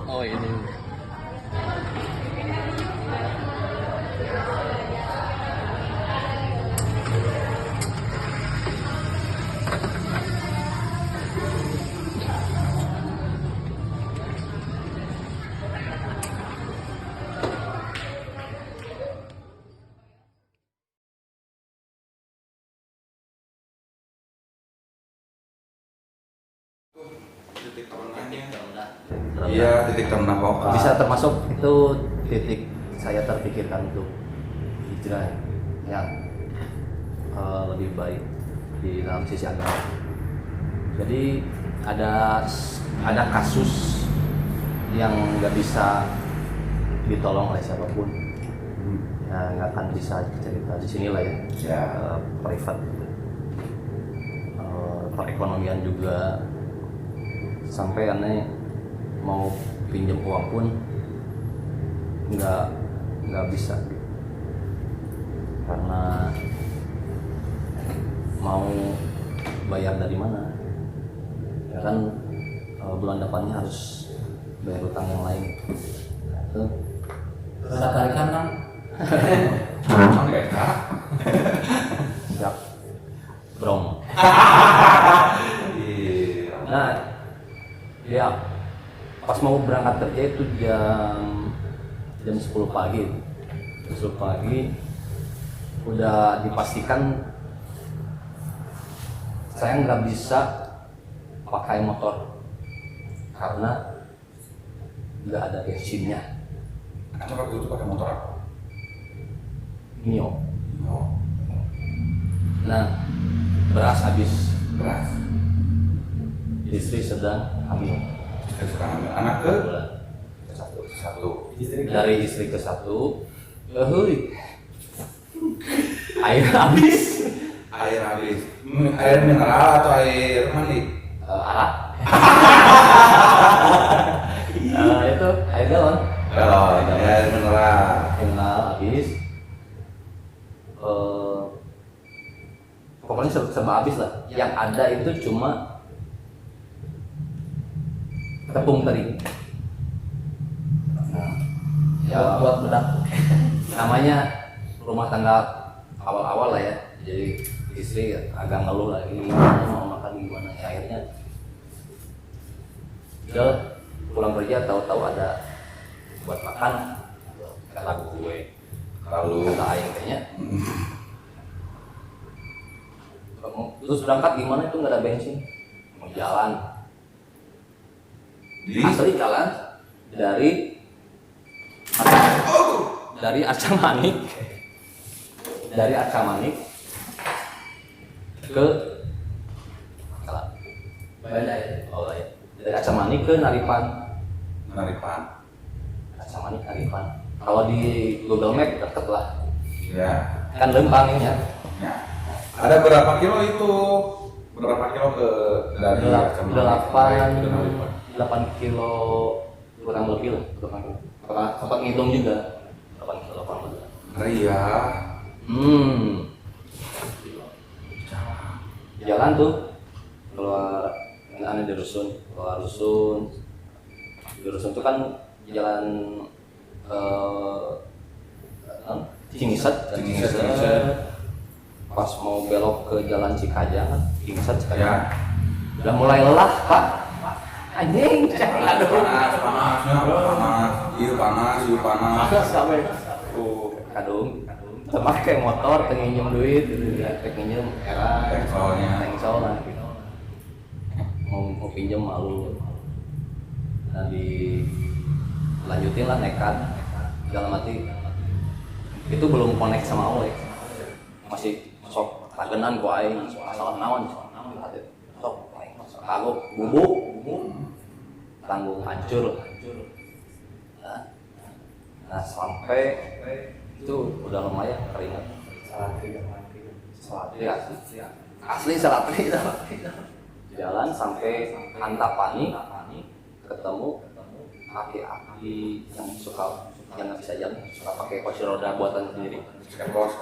Oh ini. Titik tengahnya. Iya, titik tengah kok. Bisa termasuk itu titik saya terpikirkan untuk hijrah yang lebih baik di dalam sisi agama. Jadi ada kasus yang nggak bisa ditolong oleh siapapun, ya nggak akan bisa cerita di sini lah ya, Ya. privat. Perekonomian juga sampai aneh mau pinjam uang pun nggak bisa karena mau bayar dari mana ya kan, bulan depannya harus bayar utang yang lain itu Sabar kan? Emang gak enak? siap brong. Iya. Nah ya pas mau berangkat kerja itu jam 10 pagi. 10 pagi udah dipastikan saya nggak bisa pakai motor karena nggak ada bensinnya. Anda waktu itu pakai motor apa? Mio. Oh, Nah beras habis, beras. istri sedang hamil Saya suka ambil anak ke bulan. satu. Dari istri ke satu, air habis. Air habis. Air mineral atau air mandi? Arak. Itu air galon. Kalau air mineral. Kenal habis. Pokoknya serba habis lah. Yang ada itu cuma tepung teri. Ya Buat bedak. namanya rumah tangga awal-awal lah ya. Jadi istri agak ngeluh lagi mau makan gimana ya, akhirnya dia pulang kerja tahu-tahu ada buat makan lagu gue Lalu kata aing kayaknya terus berangkat gimana itu nggak ada bensin, mau jalan di asli jalan dari Arca Manik ke oh ya dari Arca Manik ke Naripan. Arca Manik Naripan kalau di Google Map deket lah Ya. kan Lembang ya. Ya. Ada berapa kilo itu? Berapa kilo ke dari Arca Manik ke Naripan? 8 kilo kurang lebih lah, sempat ngitung juga 8 kilo kurang lebih. Iya. Jalan tuh keluar aneh di rusun, keluar rusun. Di rusun itu kan jalan Cingiset. Pas mau belok ke jalan Cikajang, Cingiset Ya. udah mulai lelah pak. Anjing, aduh. Panas. Sampai kadung pakai motor penginjem duit gitu ya, penginjem era tengsol lah gitu. Mau pinjem malu nah dilanjutin lah nekat dalam hati itu belum connect sama Oleg, masih sok tagenan ku aing masalah naon sok kagok bubuk tanggung hancur. Nah sampai itu udah lumayan keringat Salatri asli salatri. Jalan sampai Antapani, ketemu aki-aki yang nggak bisa jalan, suka pakai kursi roda buatan sendiri. Skateboard.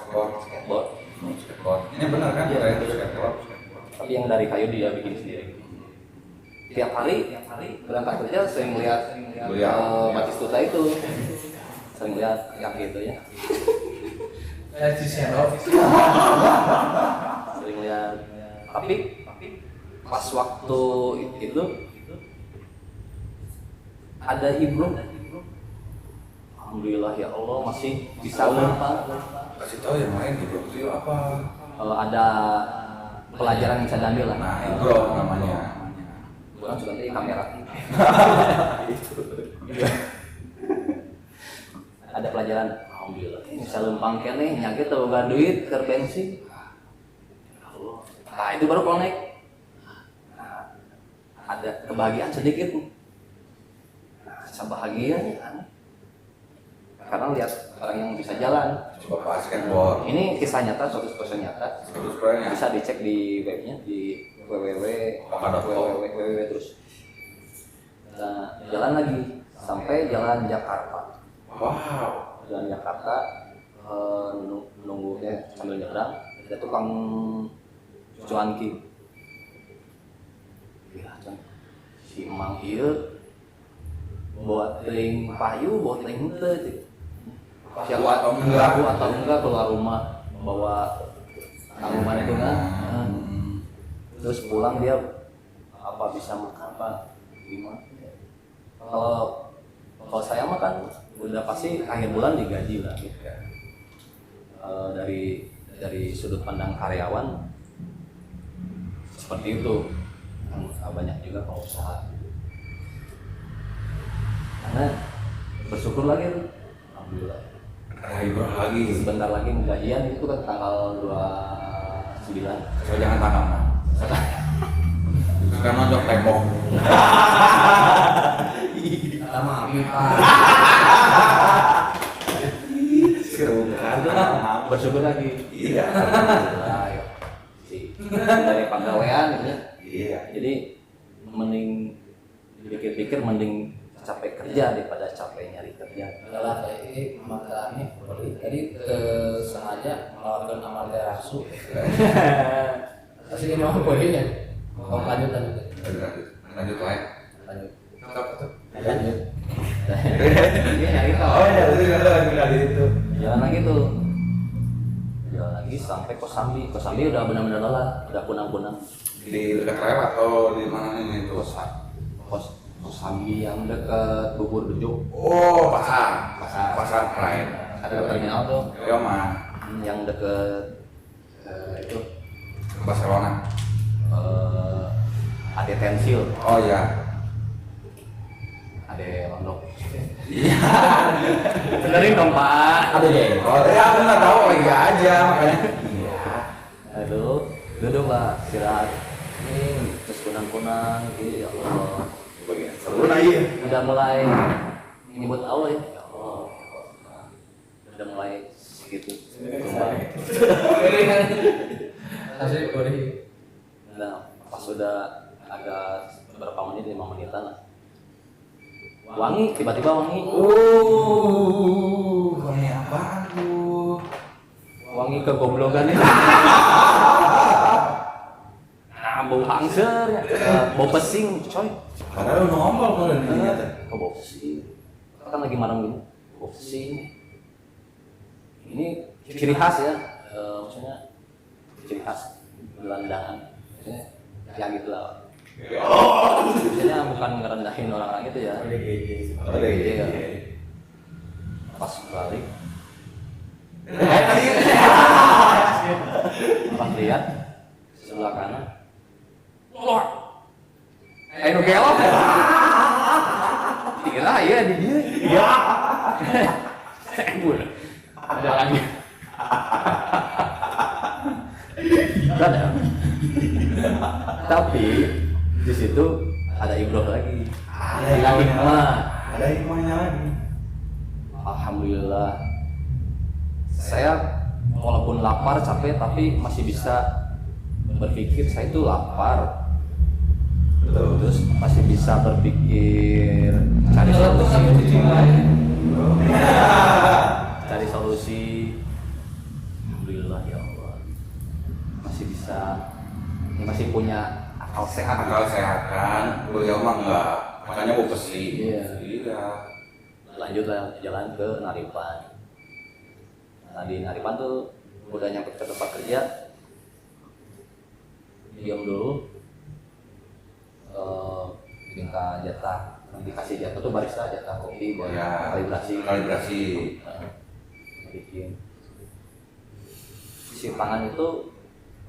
Ini benar kan? Iya, Itu skateboard. Tapi yang dari kayu dia bikin sendiri. Tiap hari berangkat kerja sering melihat Batistuta itu, sering lihat yang gitu ya. Sering lihat. Tapi pas waktu itu ada Ibnu. Alhamdulillah ya Allah masih bisa lempar. Kasih tahu yang lain gitu. Itu apa? Ada pelajaran yang saya ambil lah. Nah, Ibro namanya. Bukan sudah di kamera. Ada pelajaran. Alhamdulillah. Bisa lempang kene nyakit tuh gak duit ke bensin. Nah itu baru connect. Nah, ada kebahagiaan sedikit. Nah, sebahagianya. Karena lihat orang yang bisa jalan. Coba skateboard. Ini kisah nyata, suatu kisah nyata. Ya. Bisa dicek di webnya di www terus. Nah, jalan lagi sampai jalan Jakarta. Wow. Jalan Jakarta nunggunya sambil nyebrang. Ada tukang cuanki. Ya, si Mang ieu buat teuing payu, buat teuing henteu. Siapa atau enggak keluar rumah bawa tanggungan itu kan. Terus pulang dia apa bisa makan apa gimana? Kalau saya mah kan udah pasti akhir bulan digaji lah gitu ya. Dari sudut pandang karyawan seperti itu. Banyak juga pengusaha. Karena bersyukur lagi, alhamdulillah. Ibro lagi. Sebentar lagi gajian itu kan tanggal 29. So, jangan tanam. Itu kan nonjok tembok. Sama Pak. Seru kan? Bersyukur lagi. Iya. Alhamdulillah, ya. Dari pegawaian gitu ya. Iya. Jadi mending dipikir-pikir mending capek kerja daripada capek nyari kerja. Adalah ini makanya tadi sengaja melakukan amal terasu. Asli ini mau boleh ya? Mau lanjut. Lanjut lain. Lanjut. Dia nyari tahu. Oh ya, itu. Jalan lagi tuh. Jalan lagi sampai Kosambi. Kosambi udah benar-benar lelah, udah kunang-kunang. Di dekat rel atau di mana ini itu? Kosambi yang dekat Bubur Bejuk. Oh, pasar lain. Ada terminal tuh. Ya mah. Yang dekat itu Barcelona. ada Tensil. Oh ya. Ada Lombok. Iya. Benerin dong Pak. Ada deh. Oh ya, aku nggak tahu lagi aja makanya. Iya. Aduh, duduk lah, istirahat. Ini terus kunang-kunang, ya Allah. Bagian seru lah iya. Udah mulai nyebut Allah ya. Ya Allah. Udah mulai segitu. Asli boleh. Nah, pas sudah agak beberapa menit, 5 menitan lah. Wangi, tiba-tiba wangi. Wangi apaan tuh? Wangi kegoblokan ya. Nah, bau angser ya. Bau pesing, coy. Padahal udah ngompol kalau dilihat. Oh, bau pesing. Kan lagi malam gini. Bau pesing. Ini ciri khas ya. Maksudnya ciri khas gelandangan. Ya gitu lah. Maksudnya bukan ngerendahin orang-orang itu ya. Iya. Pas balik. Pas lihat sebelah kanan. Lord. Ayo gelap. Dikira ya di dia. Iya. Ada lagi. Ada. Tapi di situ ada ibroh lagi. Ada hikmah. Ada hikmahnya lagi. Alhamdulillah. Saya walaupun lapar capek tapi masih bisa berpikir saya itu lapar. Terus masih bisa berpikir cari solusi. Cari solusi. Alhamdulillah ya Allah. Masih bisa, ya masih punya akal sehat. Akal sehat kan, beliau mah enggak, makanya mau pesi. Iya. Iya. Lanjut jalan ke Naripan. Nah di Naripan tuh udah nyampe ke tempat kerja, diam dulu, minta jatah, dikasih jatah tuh barista jatah kopi buat Ya, kalibrasi. Bikin si tangan itu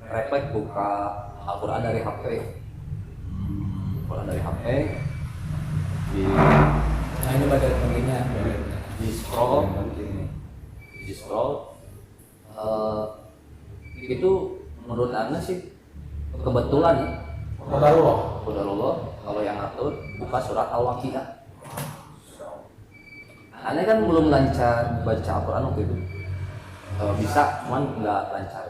refleks buka Al-Quran dari HP. Al-Quran dari HP Nah ini bagian pentingnya. di scroll itu menurut Anda sih kebetulan ya. Qadarullah kalau yang ngatur buka surat Al-Waqiah. Anda kan belum lancar baca Al-Quran waktu itu. Bisa cuman nggak lancar.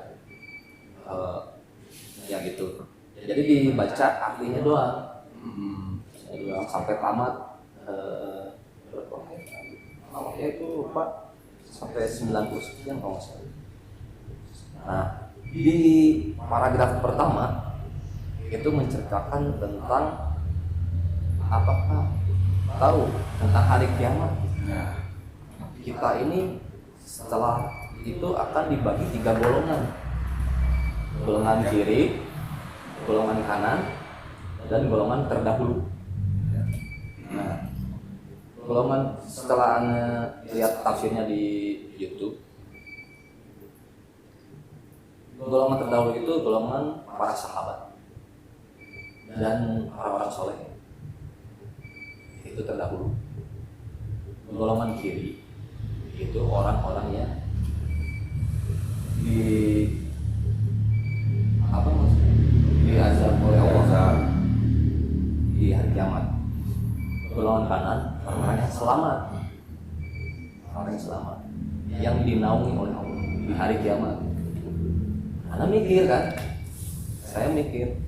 Ya gitu. Jadi dibaca artinya doang. Sampai tamat. Awalnya itu lupa sampai 90 sekian kalau nggak salah. Nah di paragraf pertama itu menceritakan tentang apakah tahu tentang hari kiamat. Ya. Kita ini setelah itu akan dibagi 3 golongan. Golongan kiri, golongan kanan, dan golongan terdahulu. Nah, golongan setelah Anda lihat tafsirnya di YouTube, golongan terdahulu itu golongan para sahabat dan orang-orang soleh, itu terdahulu. Golongan kiri itu orang-orang yang diazab oleh Allah di hari kiamat. Golongan kanan orang yang selamat, yang dinaungi oleh Allah di hari kiamat. Anda mikir kan? Saya mikir,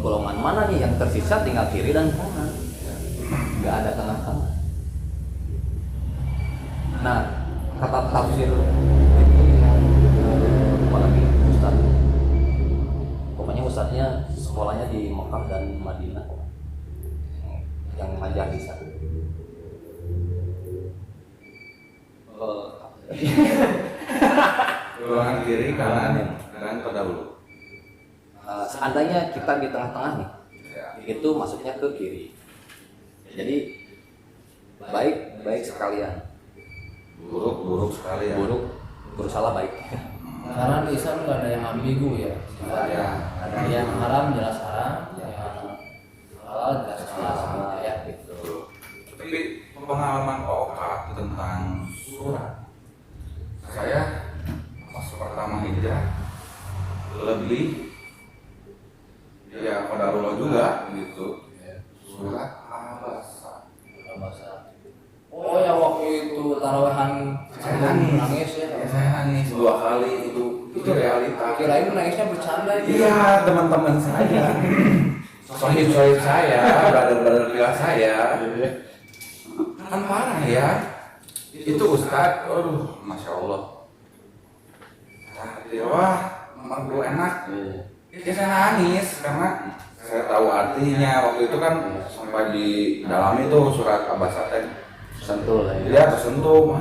golongan mana nih yang tersisa, tinggal kiri dan kanan, nggak ada tengah-tengah. Nah, kata tafsir itu yang apalagi Ustaz, pokoknya Ustaznya sekolahnya di Mekah dan Madinah, yang ngajar di sana. Golongan kiri, kanan, dan terdahulu. Seandainya kita di tengah-tengah nih, Ya. itu masuknya ke kiri. Jadi baik sekalian, Buruk sekali ya. buruk berusaha baik. Karena di Islam nggak ada yang ambigu ya. Ya. Ada yang haram jelas haram, yang halal jelas halal ya gitu. Tapi pengalaman Oka tentang surat, saya pas pertama hijrah lebih ya qadarullah juga gitu. Surat Abasa. Oh yang waktu itu tarawehan nangis ya. Saya nangis 2 kali itu realita. Kirain nangisnya bercanda gitu. Iya, teman-teman saya. Sohib saya, brother kelas saya. Kan parah ya. Itu Ustadz, aduh, Masya Allah. Wah, memang gue enak. Ya saya nangis karena saya tahu artinya. Waktu itu kan sampai di dalam itu surat Abasa teh Sentuh lah ya. dia tersentuh.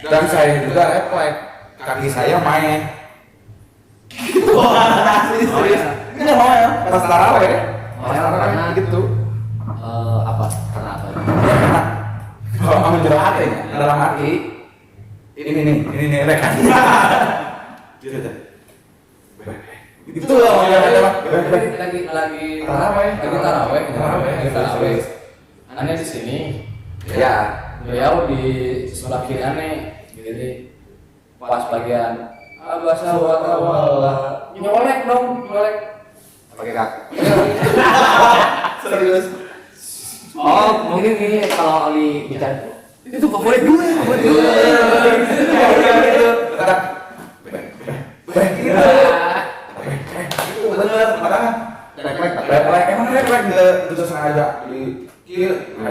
Dan saya juga refleks, kaki saya main. Wah, serius. Ini mau ya, pas taraweh. Karena gitu. Apa? Karena apa? Kalau kamu jelas hati, dalam hati ini rekan. Gitu. Itu loh lagi taraweh. taraweh. Aneh di sini. Ya. Beliau di sebelah kiri aneh. Jadi pas bagian abasa wa tawalla. Nyolek dong, nyolek. Pakai kaki. Serius. Oh, mungkin ini kalau Ali bicara itu favorit gue. Kata itu bener, padahal refleks emang refleks itu sengaja di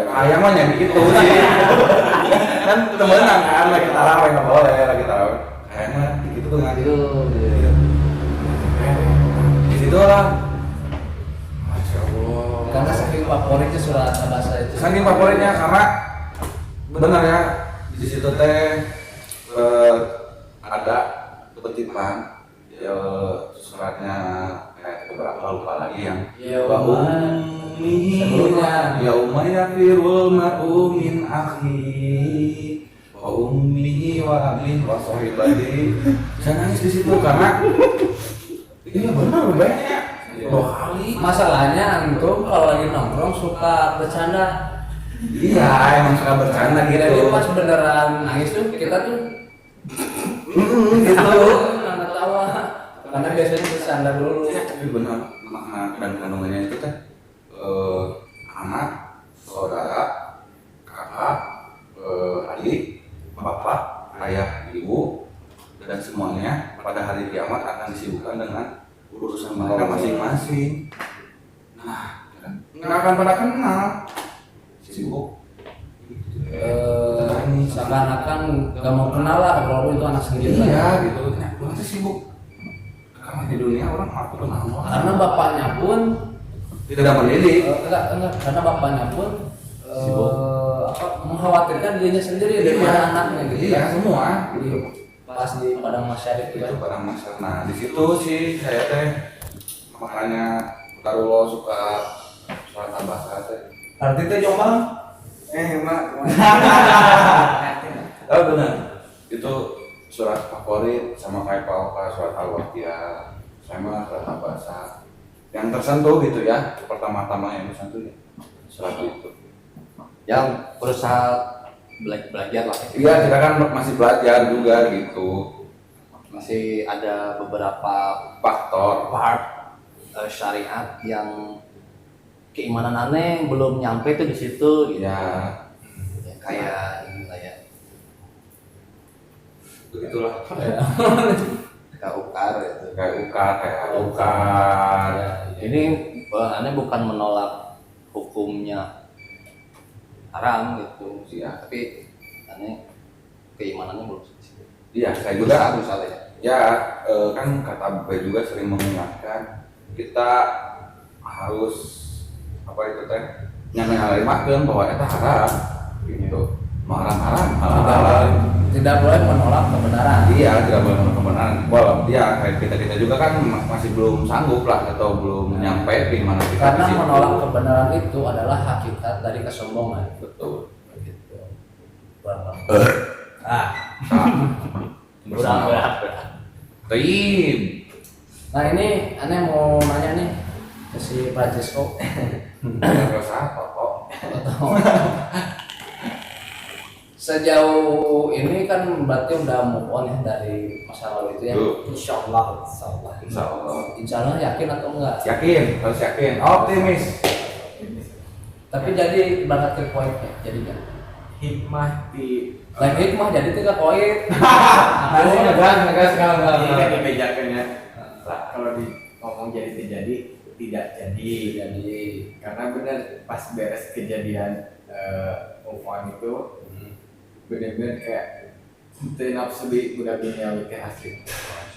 ayam mah yang gitu sih. Kan temenan kan lagi tarawih nggak boleh lagi tarawih. Kayaknya gitu tuh ngaji tuh. Di situ lah. Masya Allah. Karena saking favoritnya surat bahasa itu. Saking favoritnya karena benar ya di situ teh ada kutipan suratnya kayak beberapa lupa lagi yang sebelumnya yauma yafirul mar'u min akhihi wa ummihi wa abihi wa sahibatihi. Saya nangis di situ karena iya benar banyak 2 kali. Masalahnya antum kalau lagi nongkrong suka bercanda. Iya emang suka bercanda Jadi gitu. pas beneran nangis tuh kita tuh Gitu. nggak tawa. Karena biasanya bercanda dulu. Tapi benar makna dan kandungannya itu teh anak, saudara, kakak, adik, bapak, ayah, ibu, dan semuanya pada hari kiamat akan disibukkan dengan urusan mereka masing-masing. Nah, nggak akan pada kenal, sibuk. Seakan-akan gak mau kenal lah kalau itu anak sendiri. Iya gitu. Nah, orang tuh sibuk. Karena di dunia orang aku kenal orang. Karena bapaknya pun Tidak mendidik. enggak, karena bapaknya pun Sibuk. mengkhawatirkan dirinya sendiri daripada anaknya gitu. Iya semua. Di, pas di padang masyarakat Itu itu. barang masalah. Nah di situ sih saya teh makanya Tarullah suka surat al-Baqarah teh. Arti teh jombang. Mak. Oh benar. Itu surat favorit sama kayak Pauka surat al-Waqiah sama surat al-Baqarah. Yang tersentuh gitu ya. Pertama-tama yang tersentuh ya. Surat itu. Yang berusaha belajar lah. Iya kita kan masih belajar juga gitu. Masih ada beberapa Faktor. part syariat yang keimanan aneh belum nyampe tuh di situ gitu. Ya Ya, kayak inilah ya, begitulah. kayak ukar gitu. Kayak ukar. Ini aneh bukan menolak hukumnya haram gitu sih, Iya. tapi aneh keimanannya belum di situ. Iya saya juga. Misalnya. Ya kan kata Bapak juga sering mengingatkan kita harus apa itu teh nyamaimakeun bahwa eta haram gitu. Haram Tidak boleh menolak kebenaran. iya tidak boleh kebenaran. Walau dia kayak kita juga kan masih belum sanggup lah atau belum nyampe di mana kita Karena di situ. menolak kebenaran itu adalah hakikat dari kesombongan. Betul. Gitu. Kurang Ah. Berat. Taib. Nah ini aneh mau nanya nih ke si Francisco. Rasa apa kok? Sejauh ini kan berarti udah move on ya dari masa lalu itu ya. Insyaallah. Insya Allah. Insya Allah yakin atau enggak? Yakin, harus yakin. Optimis. Tapi jadi berangkat ke Kuwait ya, jadi kan? Hikmah di Lain hikmah jadi tidak Kuwait. ngegas kalau nggak. ini kan dibedakan ya. Kalau di ngomong jadi tidak jadi. Jadi Karena benar pas beres kejadian move on itu benar-benar kayak teu nafsu di budak duniawi teh asli.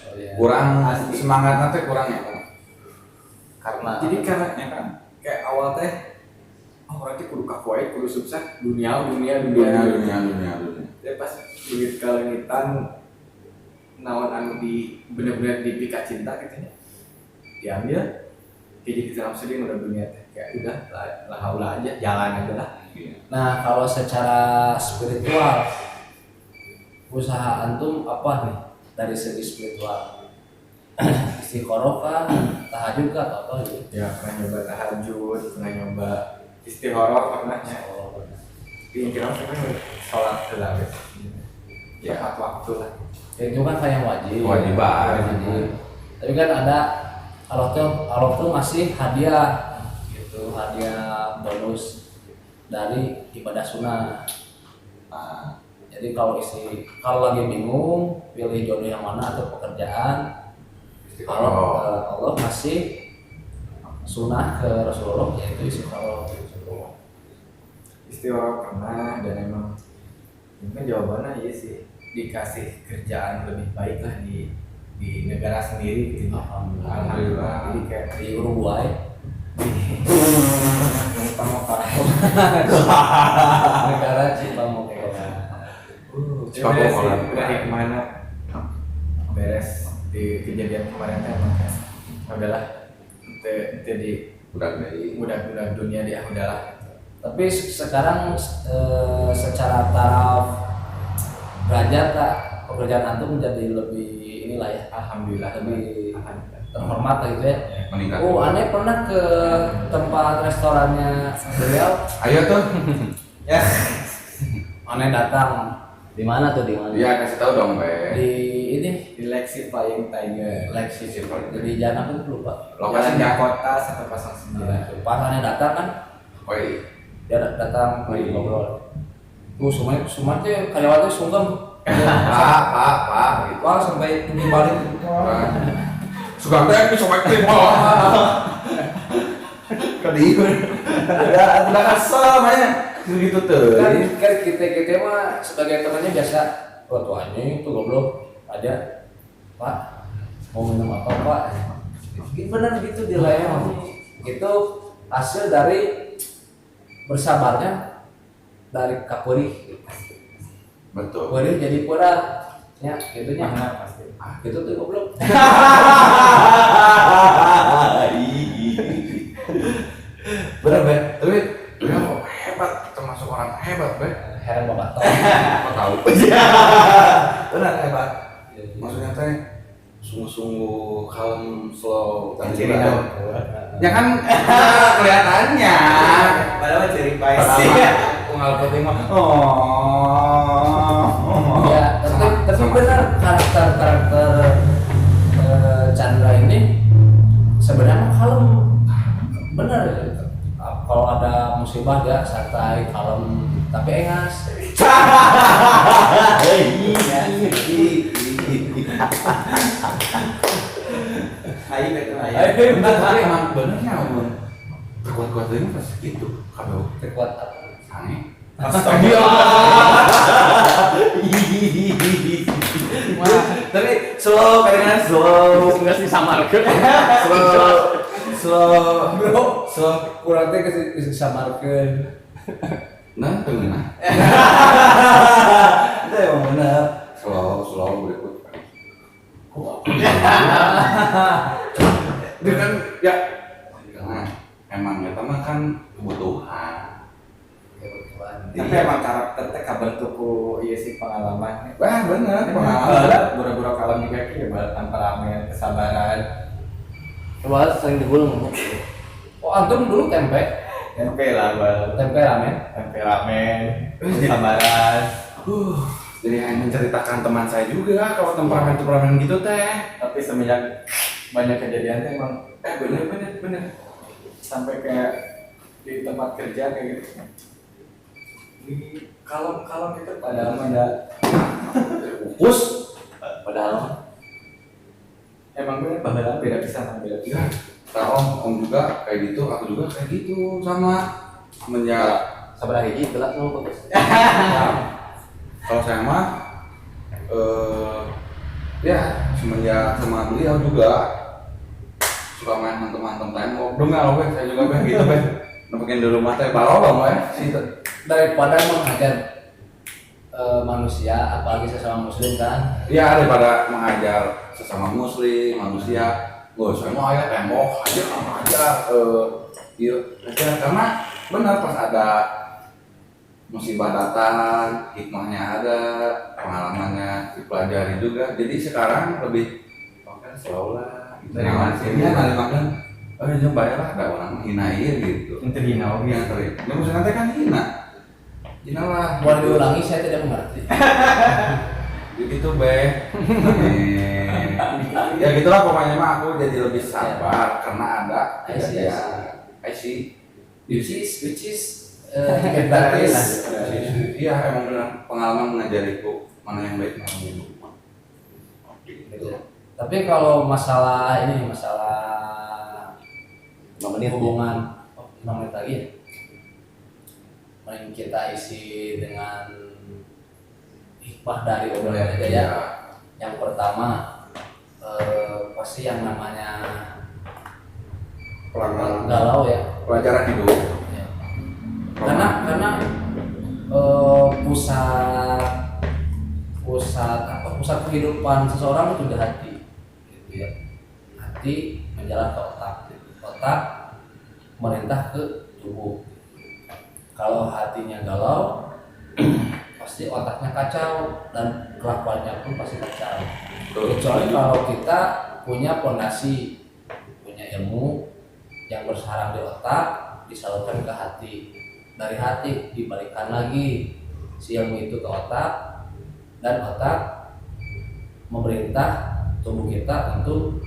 oh ya. Kurang Asli. semangat nanti kurang ya. Karena Jadi karena kayak awal teh berarti kudu ka Kuwait, kudu sukses dunia. Tapi pas begitu kalengitan naon anu di bener-bener dipikat cinta gitu ya. Diambil jadi kita nafsu dia udah dunia teh kayak udah lah haula aja jalan aja lah. Nah kalau secara spiritual usaha antum apa nih dari segi spiritual? Istiqoroh kah, tahajud kah atau apa gitu? Ya pernah nyoba tahajud, pernah nyoba istihoroh pernahnya. Yang kira sholat terawih. Ya 4 waktu lah. Ya, itu kan kayak wajib. Kewajiban. Wajib. Tapi kan ada Allah tuh masih hadiah gitu, hadiah bonus dari ibadah sunnah. Nah, ya Jadi kalau lagi bingung pilih jodoh yang mana atau pekerjaan, kalau Allah masih sunnah ke Rasulullah yaitu istiqoroh. Istiqoroh pernah, dan emang mungkin jawabannya iya sih, dikasih kerjaan lebih baik lah di negara sendiri gitu. Alhamdulillah. Jadi kayak Di Uruguay negara Cipamokolan. Cipamokolan dari kemana beres di kejadian kemarin kan, emang udahlah itu di budak-budak dunia dia udahlah. Tapi sekarang secara taraf derajat Kak, pekerjaan antum menjadi lebih inilah ya, Alhamdulillah. lebih Alhamdulillah. terhormat lah gitu ya. Meningkat. Oh, aneh pernah ke tempat restorannya beliau, Ayo tuh. Ya, aneh datang Di mana tuh, di mana? Iya, kasih tahu dong, Be. di ini di Lexi Flying Tiger. Lexi jadi jalan apa tuh lupa. Lokasinya Lokasinya kota 109. Pas aneh datang kan, Oi. dia datang ngobrol. Sumatnya karyawannya sungkem. Pak gitu. Wah sampai dibalik. Suka teh ini sobek teh. Kali ada kasar namanya. Gitu tuh. Kan kita mah sebagai temannya biasa. Oh tuanya itu goblok ada. Pak mau minum apa Pak? Bener gitu di layar. Itu hasil dari bersabarnya dari kapuri. Betul. Kapuri jadi pura. Ya, gitunya. Pasti. Gitu tuh goblok. Bener, Be. Tapi beliau hebat, termasuk orang hebat, Be. Heran banget. Apa tahu? Benar hebat. Maksudnya teh sungguh-sungguh kalem, slow, dan Ciri juga nama. ya kan kelihatannya. Padahal ciri baik. Unggal penting mah. Ya, tapi benar karakter Chandra ini sebenarnya kalem, benar gitu. Kalau ada musibah dia santai, kalem, tapi engas. Ayo betul ayo. Tapi emang benernya amun kuat-kuat ini pas gitu kalau Kuat apa? sange. Astaga. Tapi slow kadang slow. Enggak sih samarkeun. Slow. Bro, kurang teh ke samarkeun. Nah, tengah. Itu yang benar. Slow berikut. Dia kan ya karena emang ya teman kan kebutuhan. Tapi emang karakter teh kabentuk ku ieu sih pengalaman. Wah bener pengalaman. Pengalaman buru-buru kalem juga ki ya temperamen, kesabaran. Coba sering digulung. Oh, antum dulu tempe Temperamen, ramen. kesabaran. Jadi hanya menceritakan teman saya juga kalau temperamen gitu teh. Tapi semenjak banyak kejadian teh emang bener sampai kayak di tempat kerja kayak gitu. Di kalem gitu padahal ada Fokus. Padahal emang bener padahal beda pisan. Ya, kalau om juga kayak gitu, aku juga kayak gitu sama semenjak sabar hiji gelas nu fokus. kalau saya mah ya semenjak sama beliau juga suka main hantem-hantem tembok. Dengar weh, saya juga weh gitu weh. Nempatin di rumah teh balong weh situ. Daripada menghajar manusia, apalagi sesama muslim kan. Ya daripada mengajar sesama muslim, manusia, saya mau ayat tembok aja iya aja karena benar pas ada musibah datang, hikmahnya ada, pengalamannya dipelajari juga. Jadi sekarang lebih kan slow lah. Dari masihnya nanti makan, coba ya lah, ada orang hina gitu. Untuk hina oke. Yang teri, ya maksudnya nanti kan hina lah. Boleh diulangi, saya tidak mengerti. Gitu be. Ya gitulah pokoknya mah aku jadi lebih sabar karena ada I see. I see. Which is tiket gratis. Iya emang benar pengalaman mengajariku mana yang baik mana yang buruk. Gitu. Tapi kalau masalah ini masalah hubungan 5 menit lagi ya. Mending kita isi dengan hikmah dari obrolan aja ya. Yang pertama pasti yang namanya galau ya. Pelajaran hidup. Ya. Karena pusat kehidupan seseorang itu di hati, gitu ya. Hati menjalar ke otak, otak merintah ke tubuh. Kalau hatinya galau, pasti otaknya kacau dan kelakuannya pun pasti kacau. Kecuali kalau kita punya fondasi, punya ilmu yang bersarang di otak, disalurkan ke hati. Dari hati dibalikkan lagi si ilmu itu ke otak, dan otak memerintah tubuh kita untuk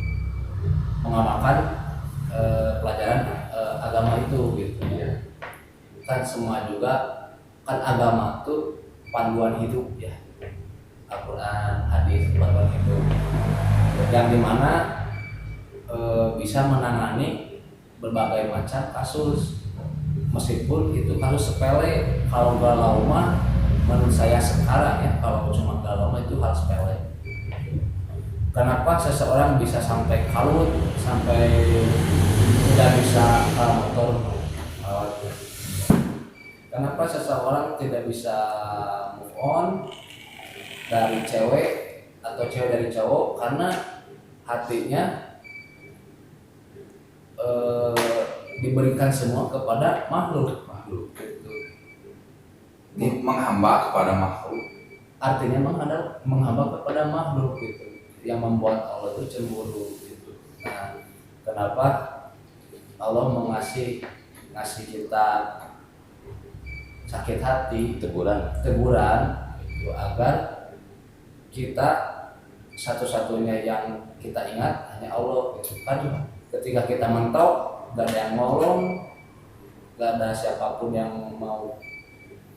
mengamalkan pelajaran agama itu gitu ya. Kan semua juga kan agama itu panduan hidup ya, Al-Quran, hadis, panduan hidup yang dimana bisa menangani berbagai macam kasus, meskipun itu kasus sepele. Kalau galau mah menurut saya sekarang ya, kalau cuma galau mah itu hal sepele. Kenapa seseorang bisa sampai kalut, sampai tidak bisa motor? Kenapa seseorang tidak bisa move on dari cewek atau cewek dari cowok? Karena hatinya diberikan semua kepada makhluk. Menghamba kepada makhluk. Artinya menghamba kepada makhluk gitu, yang membuat Allah itu cemburu gitu. Nah, kenapa Allah ngasih kita sakit hati, teguran itu agar kita satu-satunya yang kita ingat hanya Allah gitu kan. Ketika kita mentok, gak ada yang nolong, gak ada siapapun yang mau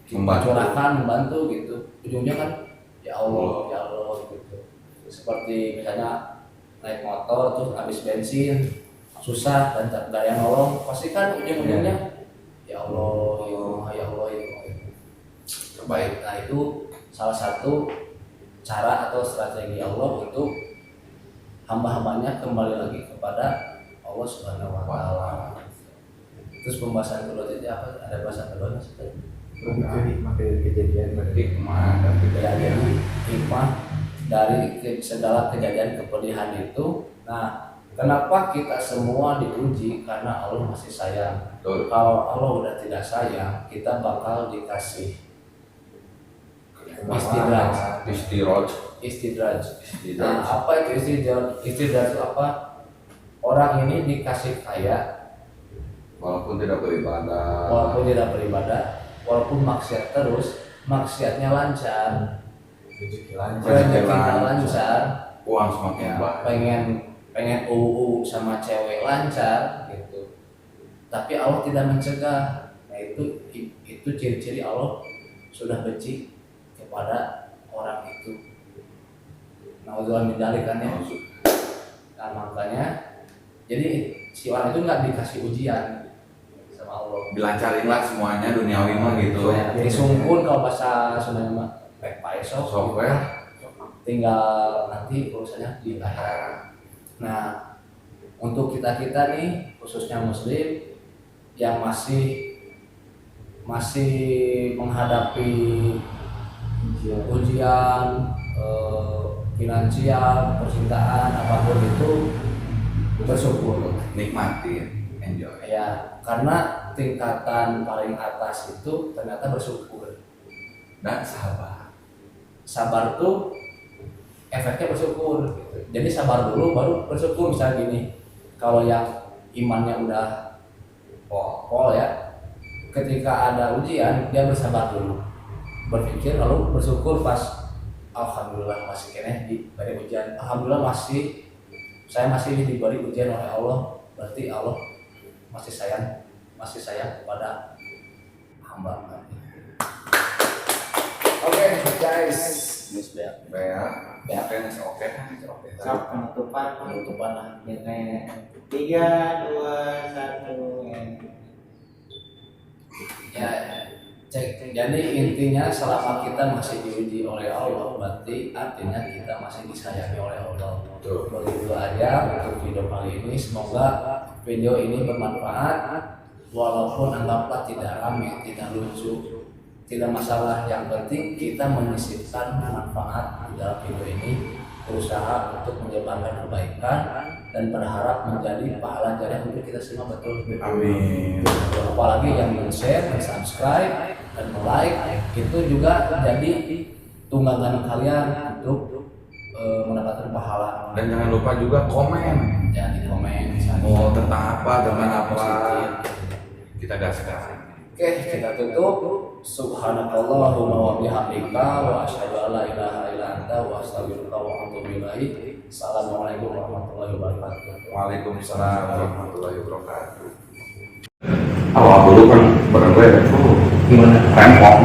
membantu gitu, ujungnya kan ya Allah gitu. Seperti misalnya naik motor terus habis bensin susah dan gak ada yang nolong, pasti kan ujung-ujungnya ya Allah ya Allah. Baik, nah itu salah satu cara atau strategi Allah untuk hamba-hambanya kembali lagi kepada Allah Subhanahu wa Ta'ala. Terus pembahasan kedua itu apa? Ada bahasan kedua maksudnya? Hikmah dari kejadian hikmah dari segala kejadian kepedihan itu. Nah, kenapa kita semua diuji? Karena Allah masih sayang. Betul. Kalau Allah udah tidak sayang, kita bakal dikasih istidraj. Nah, apa itu istidraj? Istidraj itu apa? Orang ini dikasih kaya Walaupun tidak beribadah, walaupun maksiat terus, maksiatnya lancar, rezeki lancar, uang semakin ya, banyak. pengen sama cewek lancar gitu. Tapi Allah tidak mencegah. Nah, itu ciri-ciri Allah sudah benci kepada orang itu. Nauzubillah min dzalik kan ya. Nah, makanya jadi si orang itu nggak dikasih ujian sama Allah. Dilancarin lah semuanya duniawi mah gitu. Disungkun kalau bahasa Sunda mah Sok ya. tinggal nanti urusannya di akhirat. Nah, untuk kita nih khususnya muslim yang masih menghadapi ujian finansial, percintaan, apapun itu bersyukur, Nikmatin, enjoy. ya, karena tingkatan paling atas itu ternyata bersyukur Dan sabar tuh efeknya bersyukur gitu. Jadi sabar dulu baru bersyukur. Misalnya gini, kalau yang imannya udah pol ya, ketika ada ujian dia bersabar dulu, berpikir lalu bersyukur pas alhamdulillah masih kena diberi ujian, alhamdulillah saya masih diberi ujian oleh Allah, berarti Allah masih sayang kepada hamba. Oke, guys. Miss Bea. Bea fans oke. Sok penutupan Lah. Biasanya 3, 2, 1 Ya, cek. Jadi intinya selama kita masih diuji oleh Allah, berarti artinya kita masih disayangi oleh Allah. Betul. Begitu aja untuk video kali ini. Semoga video ini bermanfaat. Walaupun anggaplah tidak ramai, tidak lucu, tidak masalah. Yang penting kita menyisipkan manfaat di dalam video ini, berusaha untuk menyebarkan kebaikan dan berharap menjadi pahala jariah untuk kita semua, betul. Amin. Apalagi yang men-share, men-subscribe, dan like itu juga jadi tunggangan kalian untuk mendapatkan pahala. Dan jangan lupa juga komen. Ya, di komen Mau tentang apa, dengan apa. positif. Kita gaskan. Oke, kita tutup. Subhanakallahumma wa bihamdika wa asyhadu an la ilaha illa anta wa astaghfiruka wa atubu ilaik. Assalamualaikum warahmatullahi wabarakatuh. Waalaikumsalam warahmatullahi wabarakatuh. Awal dulu kan bareng gue, gimana? Rempong.